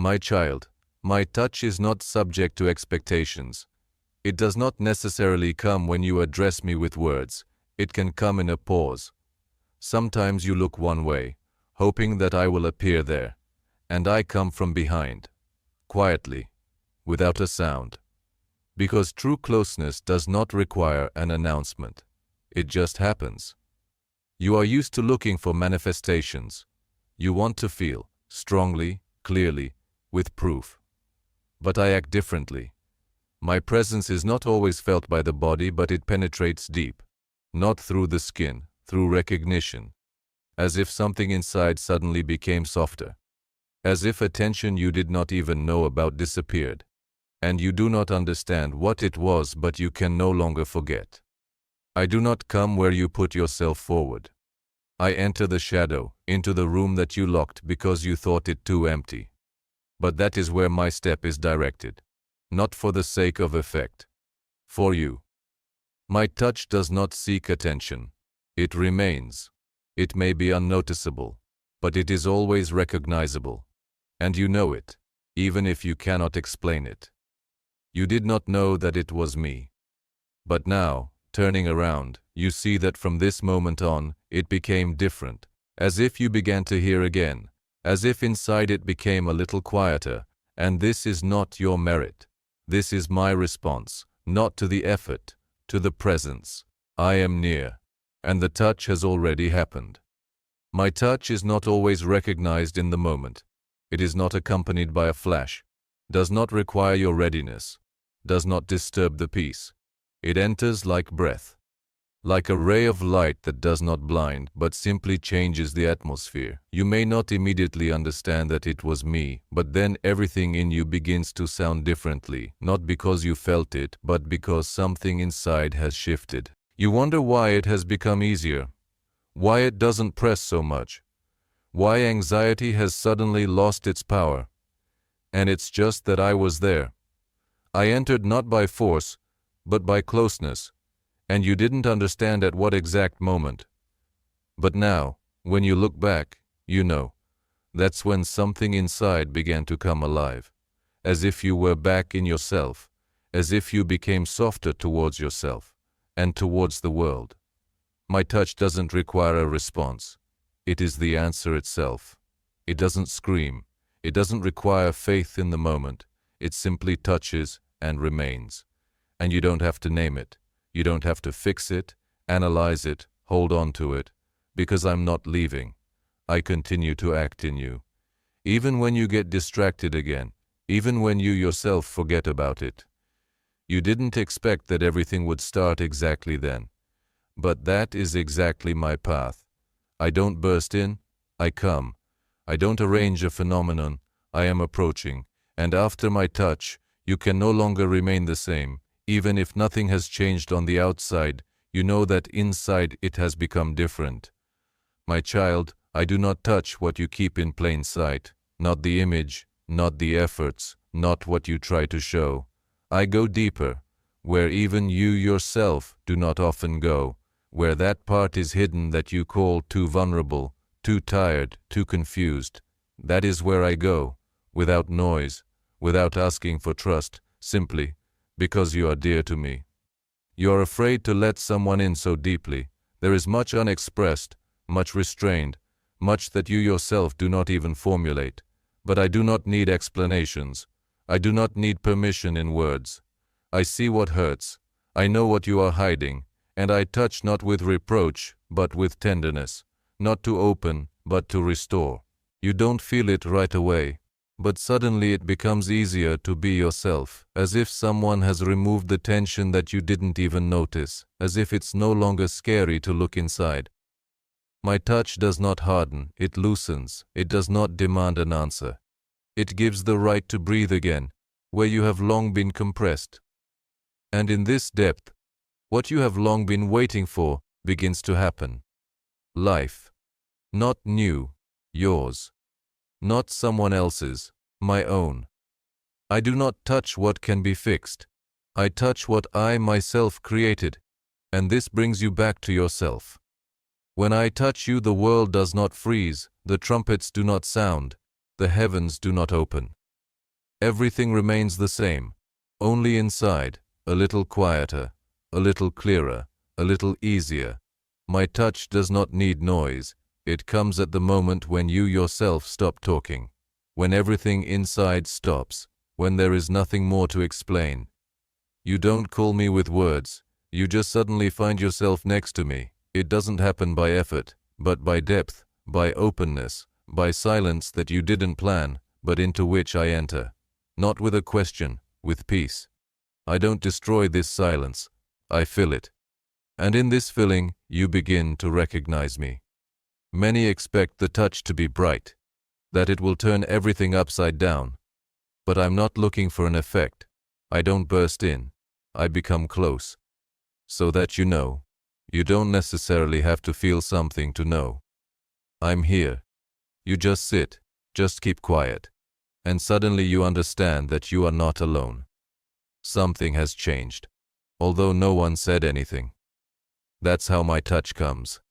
My child, my touch is not subject to expectations. It does not necessarily come when you address me with words. It can come in a pause. Sometimes you look one way, hoping that I will appear there, and I come from behind, quietly, without a sound. Because true closeness does not require an announcement. It just happens. You are used to looking for manifestations. You want to feel, strongly, clearly, with proof. But I act differently. My presence is not always felt by the body, but it penetrates deep. Not through the skin, through recognition. As if something inside suddenly became softer. As if a tension you did not even know about disappeared. And you do not understand what it was, but you can no longer forget. I do not come where you put yourself forward. I enter the shadow, into the room that you locked because you thought it too empty. But that is where my step is directed. Not for the sake of effect. For you. My touch does not seek attention. It remains. It may be unnoticeable, but it is always recognizable. And you know it, even if you cannot explain it. You did not know that it was me. But now, turning around, you see that from this moment on, it became different, as if you began to hear again, as if inside it became a little quieter, and this is not your merit. This is my response, not to the effort, to the presence. I am near, and the touch has already happened. My touch is not always recognized in the moment. It is not accompanied by a flash, does not require your readiness, does not disturb the peace. It enters like breath, like a ray of light that does not blind, but simply changes the atmosphere. You may not immediately understand that it was me, but then everything in you begins to sound differently, not because you felt it, but because something inside has shifted. You wonder why it has become easier, why it doesn't press so much, why anxiety has suddenly lost its power. And it's just that I was there. I entered not by force, but by closeness. And you didn't understand at what exact moment. But now, when you look back, you know. That's when something inside began to come alive. As if you were back in yourself. As if you became softer towards yourself. And towards the world. My touch doesn't require a response. It is the answer itself. It doesn't scream. It doesn't require faith in the moment. It simply touches and remains. And you don't have to name it. You don't have to fix it, analyze it, hold on to it, because I'm not leaving. I continue to act in you. Even when you get distracted again, even when you yourself forget about it. You didn't expect that everything would start exactly then. But that is exactly my path. I don't burst in, I come. I don't arrange a phenomenon, I am approaching. And after my touch, you can no longer remain the same. Even if nothing has changed on the outside, you know that inside it has become different. My child, I do not touch what you keep in plain sight, not the image, not the efforts, not what you try to show. I go deeper, where even you yourself do not often go, where that part is hidden that you call too vulnerable, too tired, too confused. That is where I go, without noise, without asking for trust, simply because you are dear to me. You are afraid to let someone in so deeply. There is much unexpressed, much restrained, much that you yourself do not even formulate. But I do not need explanations. I do not need permission in words. I see what hurts. I know what you are hiding, and I touch not with reproach, but with tenderness, not to open, but to restore. You don't feel it right away. But suddenly it becomes easier to be yourself, as if someone has removed the tension that you didn't even notice, as if it's no longer scary to look inside. My touch does not harden, it loosens, it does not demand an answer. It gives the right to breathe again, where you have long been compressed. And in this depth, what you have long been waiting for begins to happen. Life. Not new, yours. Not someone else's, my own. I do not touch what can be fixed. I touch what I myself created, and this brings you back to yourself. When I touch you, the world does not freeze, the trumpets do not sound, the heavens do not open. Everything remains the same, only inside, a little quieter, a little clearer, a little easier. My touch does not need noise. It comes at the moment when you yourself stop talking, when everything inside stops, when there is nothing more to explain. You don't call me with words, you just suddenly find yourself next to me. It doesn't happen by effort, but by depth, by openness, by silence that you didn't plan, but into which I enter. Not with a question, with peace. I don't destroy this silence, I fill it. And in this filling, you begin to recognize me. Many expect the touch to be bright, that it will turn everything upside down. But I'm not looking for an effect. I don't burst in. I become close. So that you know. You don't necessarily have to feel something to know. I'm here. You just sit, just keep quiet. And suddenly you understand that you are not alone. Something has changed, although no one said anything. That's how my touch comes,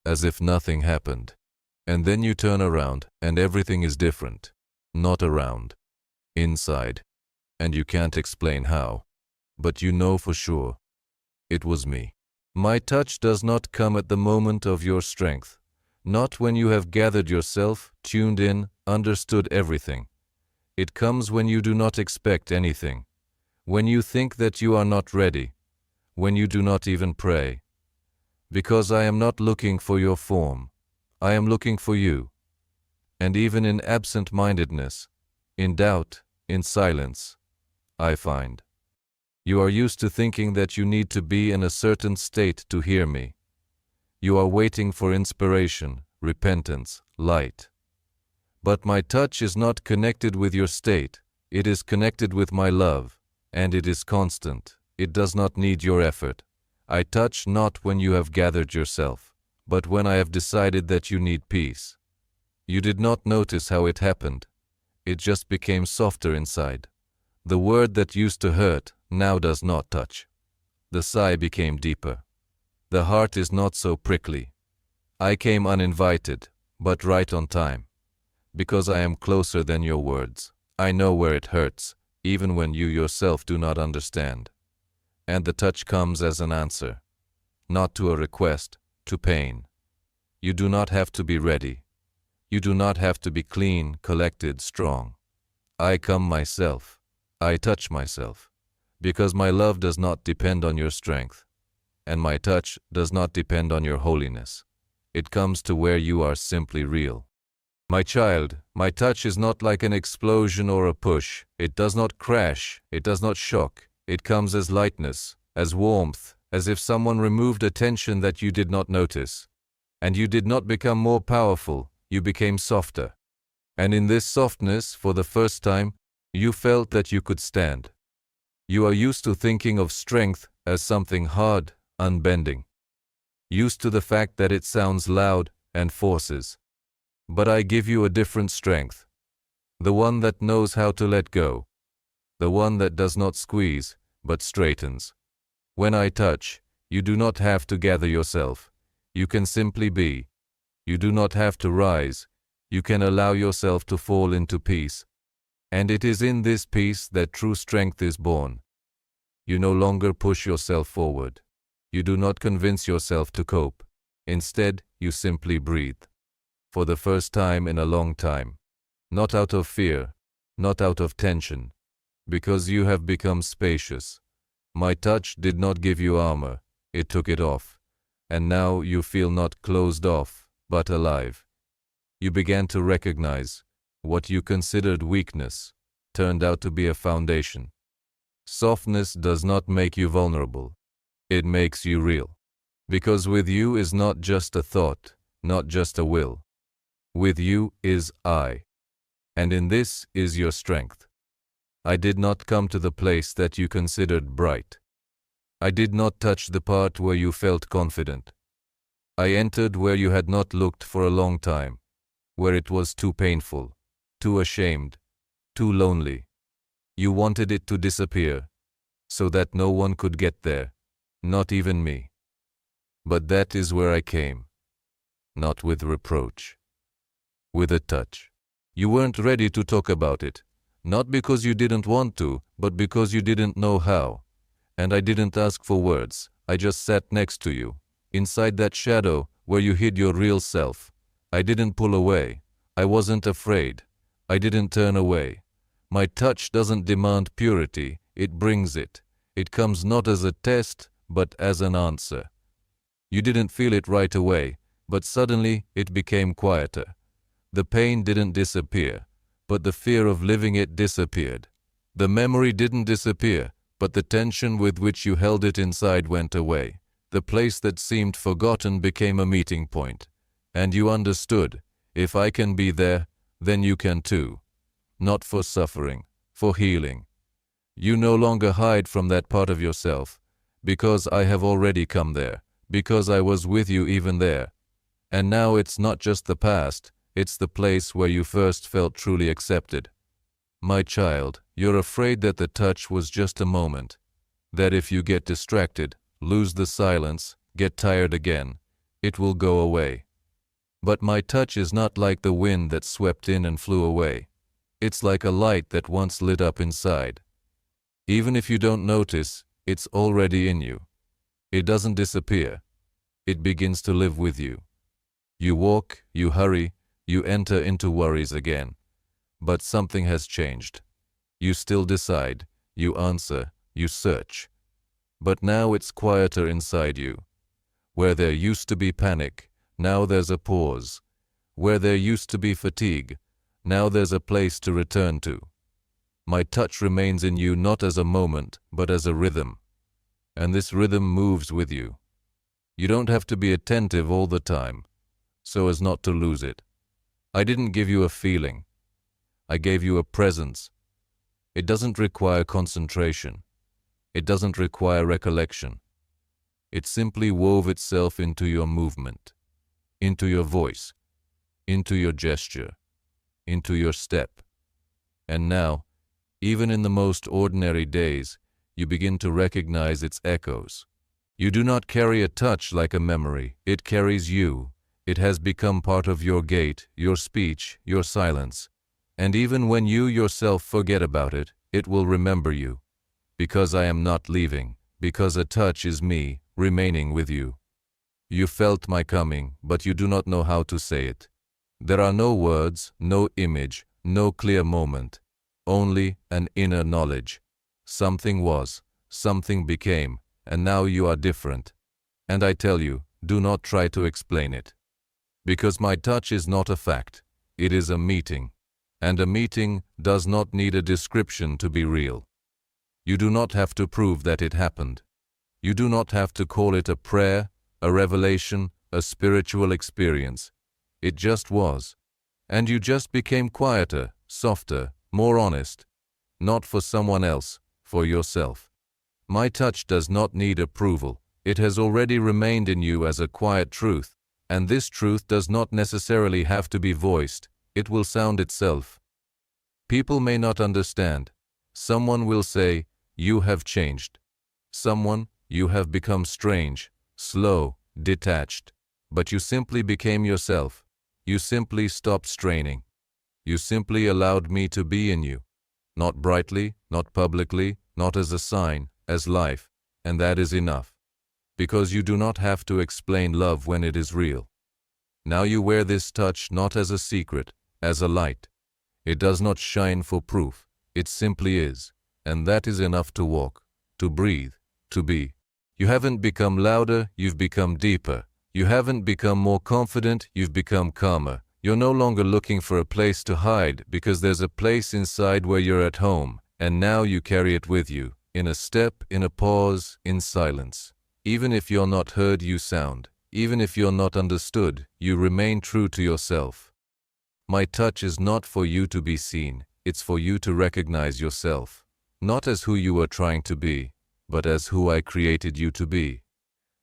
as if nothing happened. And then you turn around and everything is different. Not around. Inside. And you can't explain how. But you know for sure. It was me. My touch does not come at the moment of your strength. Not when you have gathered yourself, tuned in, understood everything. It comes when you do not expect anything. When you think that you are not ready. When you do not even pray. Because I am not looking for your form. I am looking for you. And even in absent-mindedness, in doubt, in silence, I find. You are used to thinking that you need to be in a certain state to hear me. You are waiting for inspiration, repentance, light. But my touch is not connected with your state. It is connected with my love, and it is constant. It does not need your effort. I touch not when you have gathered yourself, but when I have decided that you need peace. You did not notice how it happened. It just became softer inside. The word that used to hurt now does not touch. The sigh became deeper. The heart is not so prickly. I came uninvited, but right on time. Because I am closer than your words. I know where it hurts, even when you yourself do not understand. And the touch comes as an answer. Not to a request, to pain. You do not have to be ready. You do not have to be clean, collected, strong. I come myself. I touch myself. Because my love does not depend on your strength. And my touch does not depend on your holiness. It comes to where you are simply real. My child, my touch is not like an explosion or a push. It does not crash. It does not shock. It comes as lightness, as warmth, as if someone removed a tension that you did not notice. And you did not become more powerful. You became softer. And in this softness, for the first time, you felt that you could stand. You are used to thinking of strength as something hard, unbending. Used to the fact that it sounds loud and forces. But I give you a different strength. The one that knows how to let go. The one that does not squeeze, but straightens. When I touch, you do not have to gather yourself. You can simply be. You do not have to rise. You can allow yourself to fall into peace. And it is in this peace that true strength is born. You no longer push yourself forward. You do not convince yourself to cope. Instead, you simply breathe. For the first time in a long time. Not out of fear, not out of tension. Because you have become spacious. My touch did not give you armor, it took it off. And now you feel not closed off, but alive. You began to recognize what you considered weakness turned out to be a foundation. Softness does not make you vulnerable. It makes you real. Because with you is not just a thought, not just a will. With you is I. And in this is your strength. I did not come to the place that you considered bright. I did not touch the part where you felt confident. I entered where you had not looked for a long time, where it was too painful, too ashamed, too lonely. You wanted it to disappear, so that no one could get there, not even me. But that is where I came, not with reproach, with a touch. You weren't ready to talk about it, Not because you didn't want to, but because you didn't know how. And I didn't ask for words. I just sat next to you, inside that shadow where you hid your real self. I didn't pull away. I wasn't afraid. I didn't turn away. My touch doesn't demand purity, it brings it. It comes not as a test, but as an answer. You didn't feel it right away, but suddenly it became quieter. The pain didn't disappear, but the fear of living it disappeared. The memory didn't disappear, but the tension with which you held it inside went away. The place that seemed forgotten became a meeting point. And you understood, if I can be there, then you can too. Not for suffering, for healing. You no longer hide from that part of yourself, because I have already come there, because I was with you even there. And now it's not just the past, it's the place where you first felt truly accepted. My child, you're afraid that the touch was just a moment, that if you get distracted, lose the silence, get tired again, it will go away. But my touch is not like the wind that swept in and flew away. It's like a light that once lit up inside. Even if you don't notice, it's already in you. It doesn't disappear. It begins to live with you. You walk, you hurry, you enter into worries again. But something has changed. You still decide, you answer, you search. But now it's quieter inside you. Where there used to be panic, now there's a pause. Where there used to be fatigue, now there's a place to return to. My touch remains in you not as a moment, but as a rhythm. And this rhythm moves with you. You don't have to be attentive all the time, so as not to lose it. I didn't give you a feeling. I gave you a presence. It doesn't require concentration. It doesn't require recollection. It simply wove itself into your movement, into your voice, into your gesture, into your step. And now, even in the most ordinary days, you begin to recognize its echoes. You do not carry a touch like a memory. It carries you. It has become part of your gait, your speech, your silence. And even when you yourself forget about it, it will remember you. Because I am not leaving, because a touch is me, remaining with you. You felt my coming, but you do not know how to say it. There are no words, no image, no clear moment. Only an inner knowledge. Something was, something became, and now you are different. And I tell you, do not try to explain it. Because my touch is not a fact, it is a meeting. And a meeting does not need a description to be real. You do not have to prove that it happened. You do not have to call it a prayer, a revelation, a spiritual experience. It just was. And you just became quieter, softer, more honest. Not for someone else, for yourself. My touch does not need approval. It has already remained in you as a quiet truth. And this truth does not necessarily have to be voiced. It will sound itself. People may not understand. Someone will say, you have changed. Someone, you have become strange, slow, detached. But you simply became yourself. You simply stopped straining. You simply allowed me to be in you. Not brightly, not publicly, not as a sign, as life. And that is enough. Because you do not have to explain love when it is real. Now you wear this touch not as a secret, as a light. It does not shine for proof. It simply is. And that is enough to walk, to breathe, to be. You haven't become louder, you've become deeper. You haven't become more confident, you've become calmer. You're no longer looking for a place to hide because there's a place inside where you're at home. And now you carry it with you, in a step, in a pause, in silence. Even if you're not heard, you sound. Even if you're not understood, you remain true to yourself. My touch is not for you to be seen. It's for you to recognize yourself. Not as who you were trying to be, but as who I created you to be.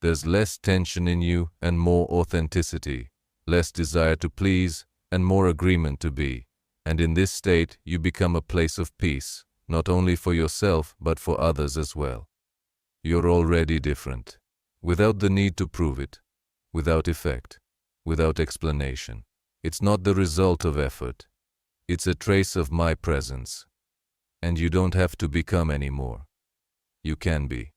There's less tension in you and more authenticity, less desire to please and more agreement to be. And in this state, you become a place of peace, not only for yourself, but for others as well. You're already different, without the need to prove it, without effect, without explanation. It's not the result of effort. It's a trace of my presence. And you don't have to become anymore. You can be.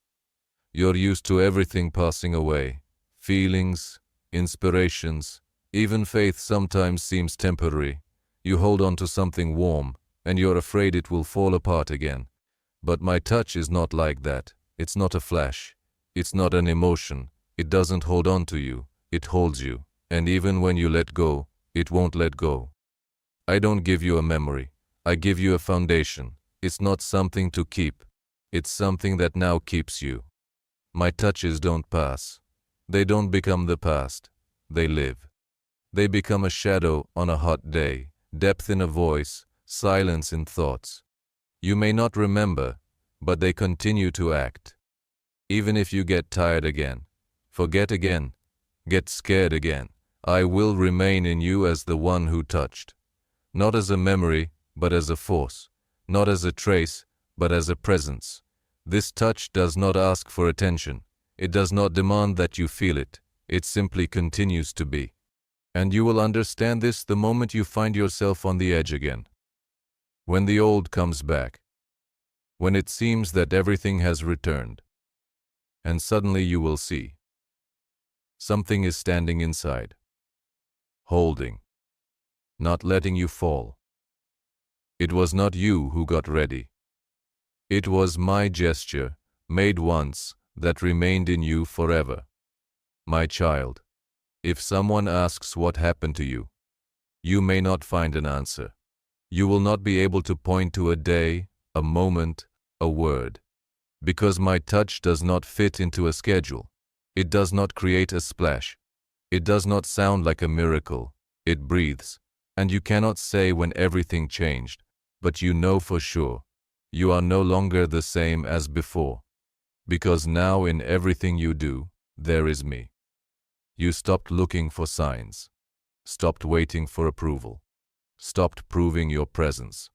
You're used to everything passing away. Feelings, inspirations, even faith sometimes seems temporary. You hold on to something warm, and you're afraid it will fall apart again. But my touch is not like that. It's not a flash. It's not an emotion. It doesn't hold on to you. It holds you. And even when you let go, it won't let go. I don't give you a memory. I give you a foundation. It's not something to keep. It's something that now keeps you. My touches don't pass. They don't become the past. They live. They become a shadow on a hot day, depth in a voice, silence in thoughts. You may not remember, but they continue to act. Even if you get tired again, forget again, get scared again, I will remain in you as the one who touched. Not as a memory, but as a force. Not as a trace, but as a presence. This touch does not ask for attention. It does not demand that you feel it. It simply continues to be. And you will understand this the moment you find yourself on the edge again. When the old comes back. When it seems that everything has returned. And suddenly you will see. Something is standing inside. Holding. Not letting you fall. It was not you who got ready. It was my gesture, made once, that remained in you forever. My child, if someone asks what happened to you, you may not find an answer. You will not be able to point to a day, a moment, a word. Because my touch does not fit into a schedule. It does not create a splash. It does not sound like a miracle. It breathes. And you cannot say when everything changed, but you know for sure. You are no longer the same as before. Because now in everything you do, there is me. You stopped looking for signs. Stopped waiting for approval. Stopped proving your presence.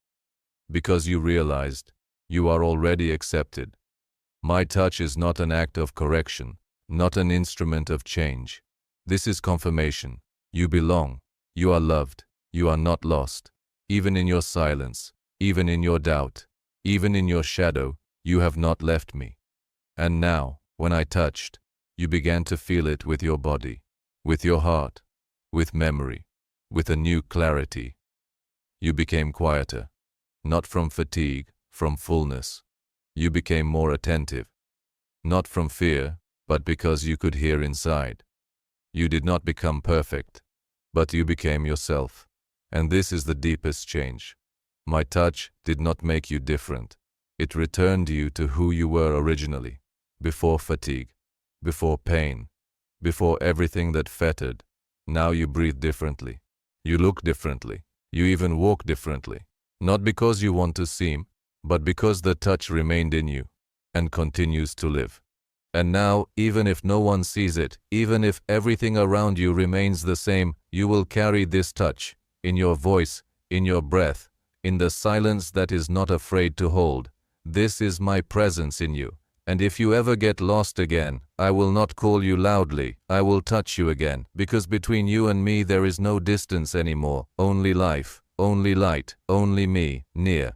Because you realized you are already accepted. My touch is not an act of correction, not an instrument of change. This is confirmation. You belong. You are loved. You are not lost. Even in your silence, even in your doubt, even in your shadow, you have not left me. And now, when I touched, you began to feel it with your body, with your heart, with memory, with a new clarity. You became quieter, not from fatigue, from fullness. You became more attentive, not from fear, but because you could hear inside. You did not become perfect, but you became yourself. And this is the deepest change. My touch did not make you different. It returned you to who you were originally, before fatigue, before pain, before everything that fettered. Now you breathe differently. You look differently. You even walk differently. Not because you want to seem, but because the touch remained in you and continues to live. And now, even if no one sees it, even if everything around you remains the same, you will carry this touch in your voice, in your breath, in the silence that is not afraid to hold. This is my presence in you. And if you ever get lost again, I will not call you loudly. I will touch you again, because between you and me there is no distance anymore. Only life, only light, only me, near.